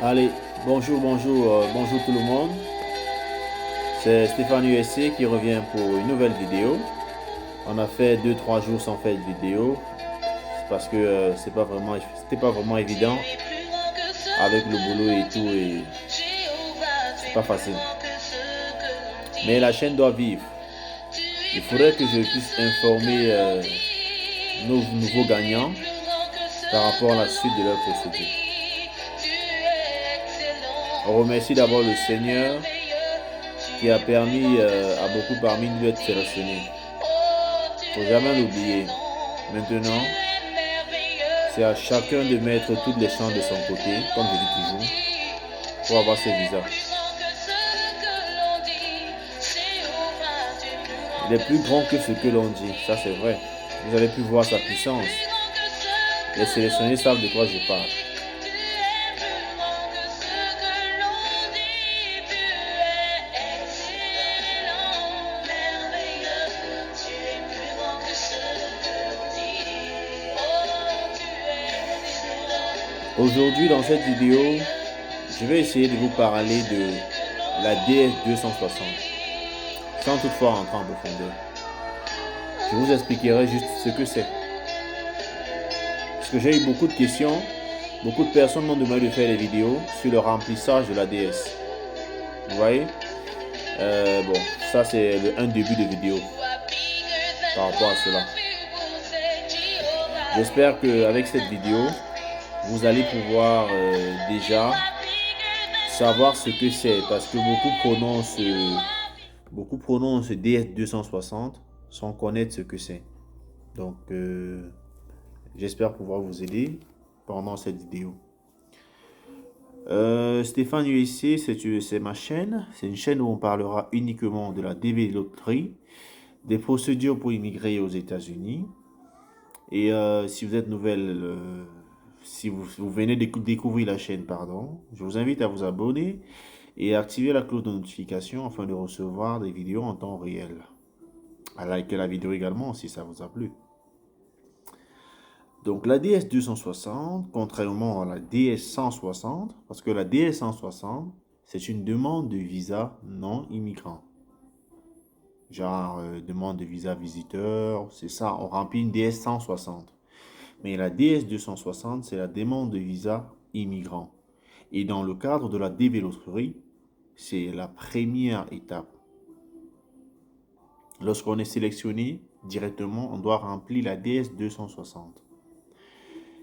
Allez, bonjour tout le monde. C'est Stéphane USC qui revient pour une nouvelle vidéo. On a fait 2-3 jours sans faire de vidéo parce que c'était pas vraiment évident avec le boulot et tout et c'est pas facile. Mais la chaîne doit vivre. Il faudrait que je puisse informer nos nouveaux gagnants par rapport à la suite de leur procédure. On remercie d'abord le Seigneur qui a permis à beaucoup parmi nous d'être sélectionnés. Il ne faut jamais l'oublier. Maintenant, c'est à chacun de mettre toutes les chances de son côté, comme je dis toujours, pour avoir ce visa. Il est plus grand que ce que l'on dit, ça c'est vrai. Vous avez pu voir sa puissance. Les sélectionnés savent de quoi je parle. Aujourd'hui, dans cette vidéo, je vais essayer de vous parler de la DS260, sans toutefois rentrer en profondeur. Je vous expliquerai juste ce que c'est. Parce que j'ai eu beaucoup de questions, beaucoup de personnes m'ont demandé de faire des vidéos sur le remplissage de la DS. Vous voyez bon, ça c'est un début de vidéo par rapport à cela. J'espère qu'avec cette vidéo, vous allez pouvoir déjà savoir ce que c'est, parce que beaucoup prononcent DS260 sans connaître ce que c'est. Donc, j'espère pouvoir vous aider pendant cette vidéo. Stéphane USC, c'est ma chaîne. C'est une chaîne où on parlera uniquement de la DV loterie, des procédures pour immigrer aux États-Unis. Et si vous êtes nouvelle, si vous venez de découvrir la chaîne, pardon, je vous invite à vous abonner et activer la cloche de notification afin de recevoir des vidéos en temps réel. À liker la vidéo également si ça vous a plu. Donc la DS260, contrairement à la DS160, parce que la DS160, c'est une demande de visa non immigrant. Genre demande de visa visiteur, c'est ça, on remplit une DS160. Mais la DS260, c'est la demande de visa immigrant. Et dans le cadre de la DV loterie, c'est la première étape. Lorsqu'on est sélectionné directement, on doit remplir la DS260.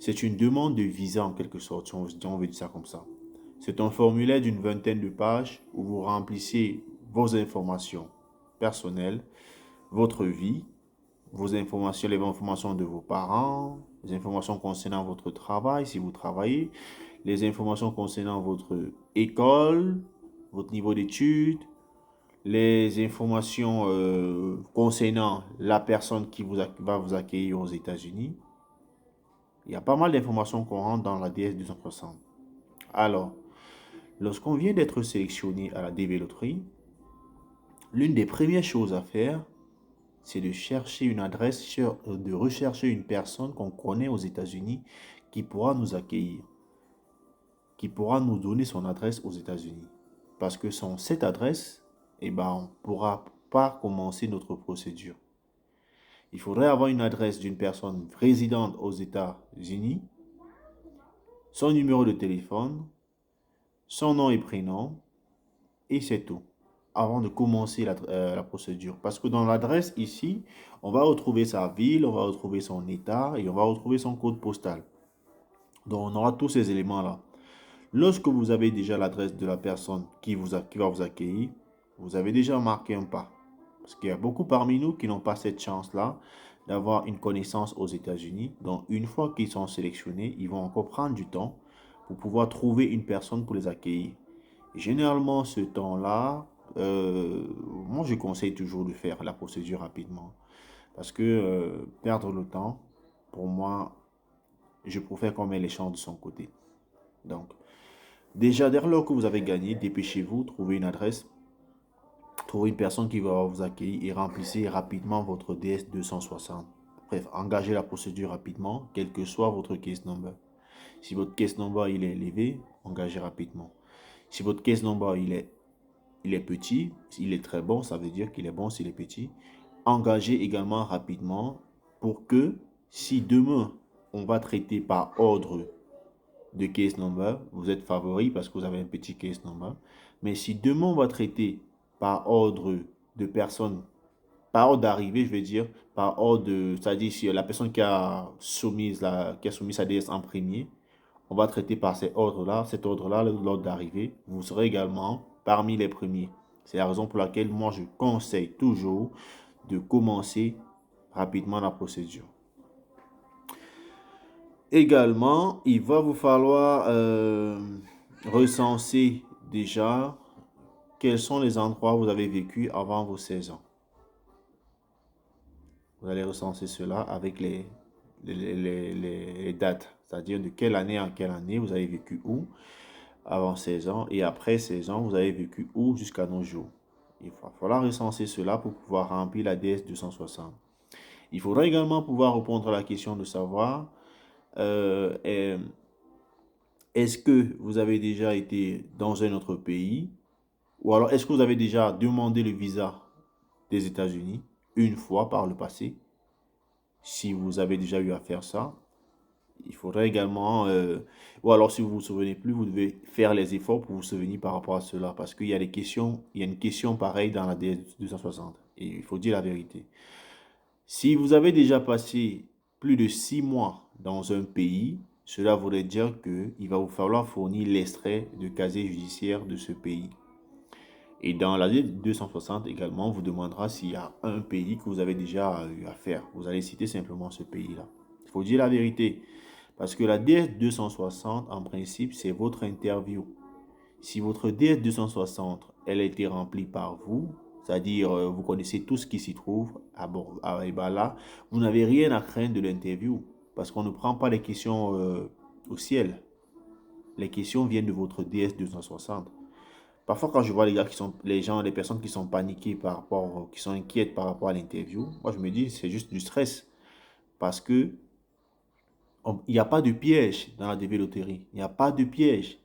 C'est une demande de visa en quelque sorte, si on veut dire ça comme ça. C'est un formulaire d'une vingtaine de pages où vous remplissez vos informations personnelles, votre vie, les informations de vos parents, les informations concernant votre travail, si vous travaillez, les informations concernant votre école, votre niveau d'études, les informations concernant la personne qui va vous accueillir aux États-Unis. Il y a pas mal d'informations qu'on rentre dans la DS260. Alors, lorsqu'on vient d'être sélectionné à la DV Loterie, l'une des premières choses à faire, c'est de chercher une adresse, de rechercher une personne qu'on connaît aux États-Unis qui pourra nous accueillir, qui pourra nous donner son adresse aux États-Unis. Parce que sans cette adresse, on ne pourra pas commencer notre procédure. Il faudrait avoir une adresse d'une personne résidente aux États-Unis, son numéro de téléphone, son nom et prénom, et c'est tout, avant de commencer la procédure. Parce que dans l'adresse ici, on va retrouver sa ville, on va retrouver son état et on va retrouver son code postal. Donc on aura tous ces éléments-là. Lorsque vous avez déjà l'adresse de la personne qui va vous accueillir, vous avez déjà marqué un pas. Parce qu'il y a beaucoup parmi nous qui n'ont pas cette chance-là d'avoir une connaissance aux États-Unis. Donc une fois qu'ils sont sélectionnés, ils vont encore prendre du temps pour pouvoir trouver une personne pour les accueillir. Généralement, ce temps-là, moi je conseille toujours de faire la procédure rapidement. Parce que perdre le temps, pour moi, je préfère qu'on met les chances de son côté. Donc, déjà, dès lors que vous avez gagné, dépêchez-vous, trouvez une adresse, trouvez une personne qui va vous accueillir et remplissez rapidement votre DS260. Bref, engagez la procédure rapidement, quel que soit votre case number. Si votre case number il est élevé, engagez rapidement. Si votre case number il est petit, il est très bon, ça veut dire qu'il est bon s'il est petit. Engagez également rapidement pour que si demain on va traiter par ordre de case number, vous êtes favori parce que vous avez un petit case number. Mais si demain on va traiter par ordre de personnes, par ordre d'arrivée, je veux dire, par ordre de, c'est-à-dire si la personne qui a soumis sa DS en premier, on va traiter par cet ordre-là, l'ordre d'arrivée, vous serez également parmi les premiers. C'est la raison pour laquelle moi je conseille toujours de commencer rapidement la procédure. Également, il va vous falloir recenser déjà quels sont les endroits où vous avez vécu avant vos 16 ans. Vous allez recenser cela avec les dates, c'est-à-dire de quelle année en quelle année vous avez vécu où avant 16 ans et après 16 ans, vous avez vécu où jusqu'à nos jours. Il va falloir recenser cela pour pouvoir remplir la DS 260. Il faudra également pouvoir répondre à la question de savoir est-ce que vous avez déjà été dans un autre pays ou alors est-ce que vous avez déjà demandé le visa des États-Unis une fois par le passé? Si vous avez déjà eu à faire ça, il faudrait également, ou alors si vous ne vous souvenez plus, vous devez faire les efforts pour vous souvenir par rapport à cela parce qu'il y a des questions, il y a une question pareille dans la DS 260 et il faut dire la vérité. Si vous avez déjà passé plus de 6 mois dans un pays, cela voudrait dire qu'il va vous falloir fournir l'extrait de casier judiciaire de ce pays. Et dans la DS 260 également, on vous demandera s'il y a un pays que vous avez déjà eu à faire. Vous allez citer simplement ce pays-là. Il faut dire la vérité. Parce que la DS 260, en principe, c'est votre interview. Si votre DS 260, elle a été remplie par vous, c'est-à-dire vous connaissez tout ce qui s'y trouve, et ben là, vous n'avez rien à craindre de l'interview. Parce qu'on ne prend pas les questions au ciel. Les questions viennent de votre DS 260. Parfois, quand je vois les personnes qui sont paniquées par rapport, qui sont inquiètes par rapport à l'interview, moi je me dis c'est juste du stress. Parce que il n'y a pas de piège dans la DV loterie. Il n'y a pas de piège.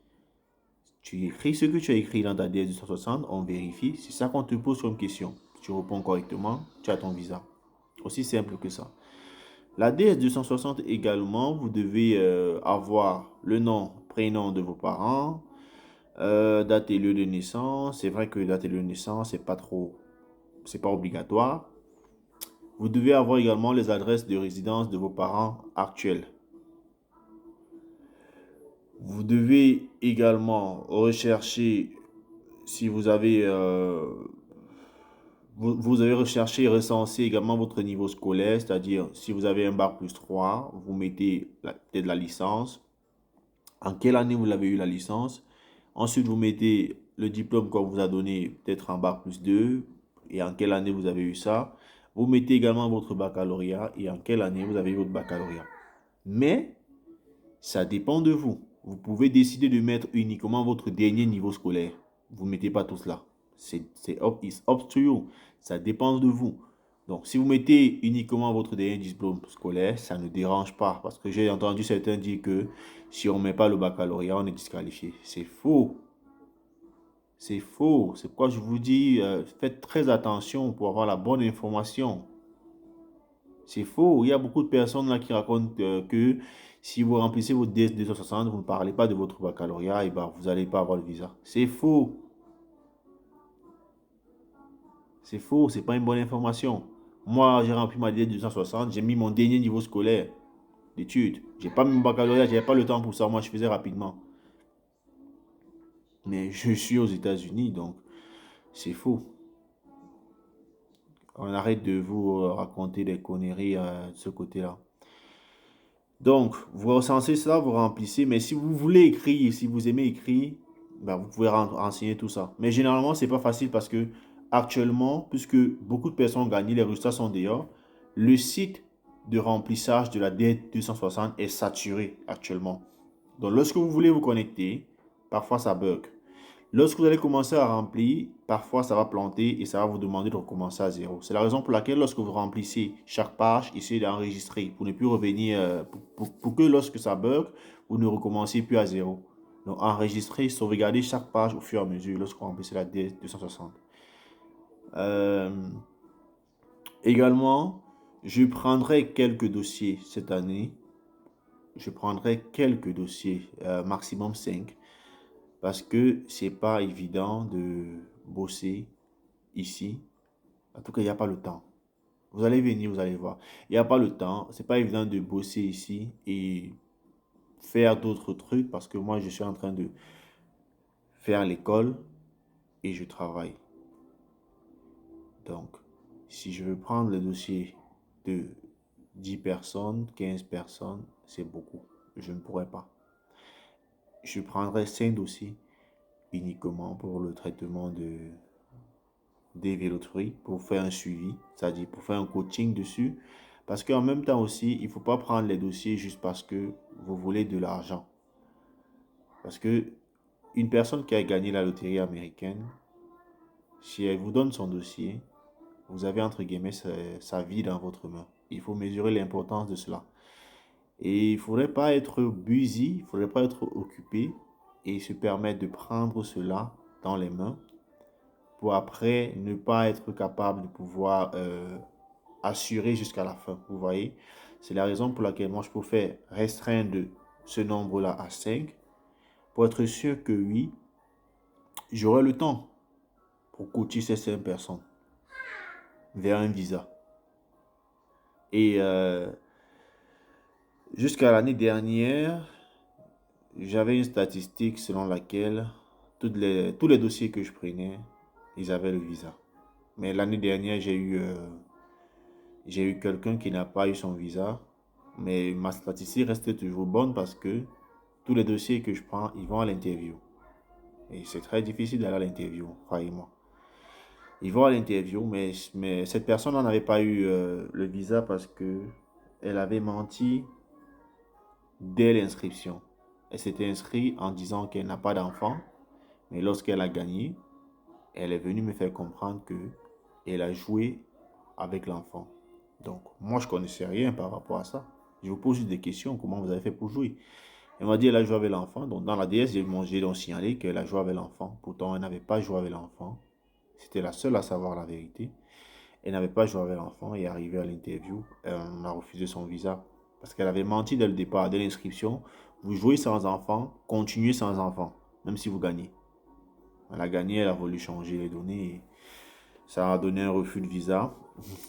Tu écris ce que tu as écrit dans ta DS 260, on vérifie. C'est ça qu'on te pose comme question. Tu réponds correctement, tu as ton visa. Aussi simple que ça. La DS 260 également, vous devez avoir le nom, prénom de vos parents, date et lieu de naissance. C'est vrai que date et lieu de naissance, c'est pas obligatoire. Vous devez avoir également les adresses de résidence de vos parents actuels. Vous devez également rechercher si vous avez vous avez recherché et recensé également votre niveau scolaire, c'est-à-dire si vous avez un bac plus 3, vous mettez peut-être la licence. En quelle année vous l'avez eu la licence? Ensuite, vous mettez le diplôme qu'on vous a donné peut-être en bac plus 2 et en quelle année vous avez eu ça. Vous mettez également votre baccalauréat et en quelle année vous avez eu votre baccalauréat. Mais ça dépend de vous. Vous pouvez décider de mettre uniquement votre dernier niveau scolaire. Vous ne mettez pas tout cela. It's up to you. Ça dépend de vous. Donc, si vous mettez uniquement votre dernier diplôme scolaire, ça ne dérange pas. Parce que j'ai entendu certains dire que si on ne met pas le baccalauréat, on est disqualifié. C'est faux. C'est faux. C'est pourquoi je vous dis, faites très attention pour avoir la bonne information. C'est faux. Il y a beaucoup de personnes là qui racontent que si vous remplissez votre DS 260, vous ne parlez pas de votre baccalauréat, et ben vous n'allez pas avoir le visa. C'est faux. C'est faux. C'est pas une bonne information. Moi, j'ai rempli ma DS 260, j'ai mis mon dernier niveau scolaire d'études. J'ai pas mis mon baccalauréat, j'avais pas le temps pour ça. Moi, je faisais rapidement. Mais je suis aux États-Unis, donc c'est faux. On arrête de vous raconter des conneries de ce côté-là. Donc, vous recensez ça, vous remplissez. Mais si vous voulez écrire, si vous aimez écrire, ben, vous pouvez renseigner tout ça. Mais généralement, c'est pas facile parce que actuellement, puisque beaucoup de personnes ont gagné, les résultats sont dehors, le site de remplissage de la DET 260 est saturé actuellement. Donc, lorsque vous voulez vous connecter, parfois ça bug. Lorsque vous allez commencer à remplir, parfois ça va planter et ça va vous demander de recommencer à zéro. C'est la raison pour laquelle lorsque vous remplissez chaque page, essayez d'enregistrer pour ne plus revenir, pour que lorsque ça bug, vous ne recommencez plus à zéro. Donc enregistrez, sauvegardez chaque page au fur et à mesure lorsque vous remplissez la DS260. Également, je prendrai quelques dossiers cette année. Je prendrai quelques dossiers, maximum 5. Parce que c'est pas évident de bosser ici. En tout cas, il n'y a pas le temps. Vous allez venir, vous allez voir. Il n'y a pas le temps. C'est pas évident de bosser ici et faire d'autres trucs parce que moi, je suis en train de faire l'école et je travaille. Donc, si je veux prendre le dossier de 10 personnes, 15 personnes, c'est beaucoup. Je ne pourrais pas. Je prendrai 5 dossiers uniquement pour le traitement des vélotries, pour faire un suivi, c'est-à-dire pour faire un coaching dessus. Parce qu'en même temps aussi, il ne faut pas prendre les dossiers juste parce que vous voulez de l'argent. Parce que une personne qui a gagné la loterie américaine, si elle vous donne son dossier, vous avez entre guillemets sa vie dans votre main. Il faut mesurer l'importance de cela. Et il ne faudrait pas être busy, il ne faudrait pas être occupé et se permettre de prendre cela dans les mains pour après ne pas être capable de pouvoir assurer jusqu'à la fin. Vous voyez, c'est la raison pour laquelle moi je préfère restreindre ce nombre-là à 5 pour être sûr que oui, j'aurai le temps pour coacher ces 5 personnes vers un visa. Et jusqu'à l'année dernière, j'avais une statistique selon laquelle tous les dossiers que je prenais, ils avaient le visa. Mais l'année dernière, j'ai eu quelqu'un qui n'a pas eu son visa. Mais ma statistique reste toujours bonne parce que tous les dossiers que je prends, ils vont à l'interview. Et c'est très difficile d'aller à l'interview, croyez-moi. Ils vont à l'interview, mais cette personne n'avait pas eu le visa parce que elle avait menti dès l'inscription. Elle s'était inscrite en disant qu'elle n'a pas d'enfant, mais lorsqu'elle a gagné, elle est venue me faire comprendre que elle a joué avec l'enfant. Donc, moi, je ne connaissais rien par rapport à ça. Je vous pose juste des questions. Comment vous avez fait pour jouer? Elle m'a dit qu'elle a joué avec l'enfant. Donc, dans la DS, j'ai donc signalé qu'elle a joué avec l'enfant. Pourtant, elle n'avait pas joué avec l'enfant. C'était la seule à savoir la vérité. Elle n'avait pas joué avec l'enfant et arrivé à l'interview, on a refusé son visa. Parce qu'elle avait menti dès le départ, dès l'inscription. Vous jouez sans enfant, continuez sans enfant, même si vous gagnez. Elle a gagné, elle a voulu changer les données. Et ça a donné un refus de visa.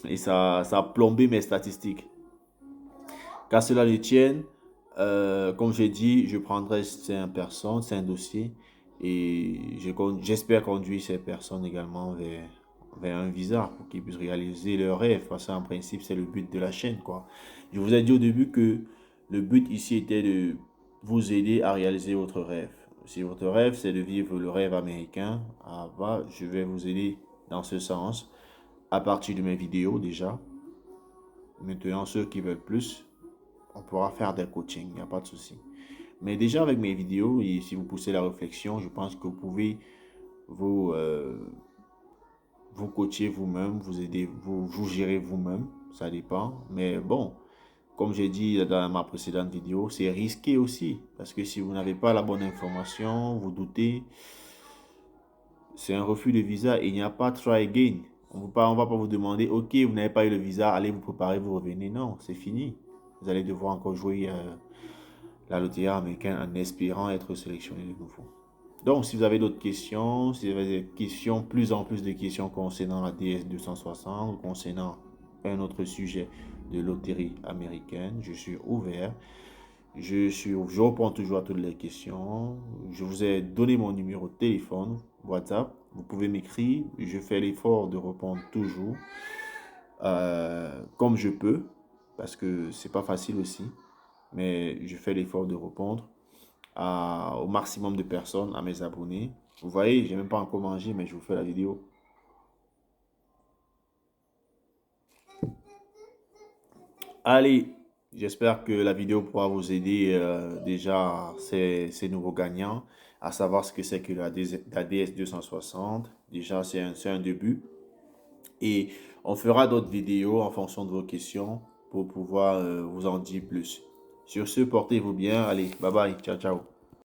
Et ça a plombé mes statistiques. Qu'à cela ne tienne, comme j'ai dit, je prendrai 5 personnes, 5 dossiers. Et j'espère conduire ces personnes également vers un visa pour qu'ils puissent réaliser leurs rêves. Parce qu'en principe, c'est le but de la chaîne, quoi. Je vous ai dit au début que le but ici était de vous aider à réaliser votre rêve. Si votre rêve, c'est de vivre le rêve américain, je vais vous aider dans ce sens à partir de mes vidéos déjà. Maintenant, ceux qui veulent plus, on pourra faire des coachings, il n'y a pas de souci. Mais déjà avec mes vidéos, et si vous poussez la réflexion, je pense que vous pouvez vous, vous coacher vous-même, vous aider, vous gérer vous-même, ça dépend. Mais bon, comme j'ai dit dans ma précédente vidéo, c'est risqué aussi. Parce que si vous n'avez pas la bonne information, vous doutez, c'est un refus de visa et il n'y a pas try again. On ne va pas vous demander, ok, vous n'avez pas eu le visa, allez vous préparer, vous revenez. Non, c'est fini. Vous allez devoir encore jouer la loterie américaine en espérant être sélectionné de nouveau. Donc, si vous avez d'autres questions, si vous avez des questions, plus en plus de questions concernant la DS260 ou concernant un autre sujet de loterie américaine, je suis ouvert. Je réponds toujours à toutes les questions. Je vous ai donné mon numéro de téléphone, WhatsApp. Vous pouvez m'écrire. Je fais l'effort de répondre toujours comme je peux, parce que c'est pas facile aussi. Mais je fais l'effort de répondre au maximum de personnes, à mes abonnés. Vous voyez, j'ai même pas encore mangé, mais je vous fais la vidéo. Allez, J'espère que la vidéo pourra vous aider déjà ces nouveaux gagnants à savoir ce que c'est que la DS260. Déjà, c'est un début. Et on fera d'autres vidéos en fonction de vos questions pour pouvoir vous en dire plus. Sur ce, portez-vous bien. Allez, bye bye. Ciao, ciao.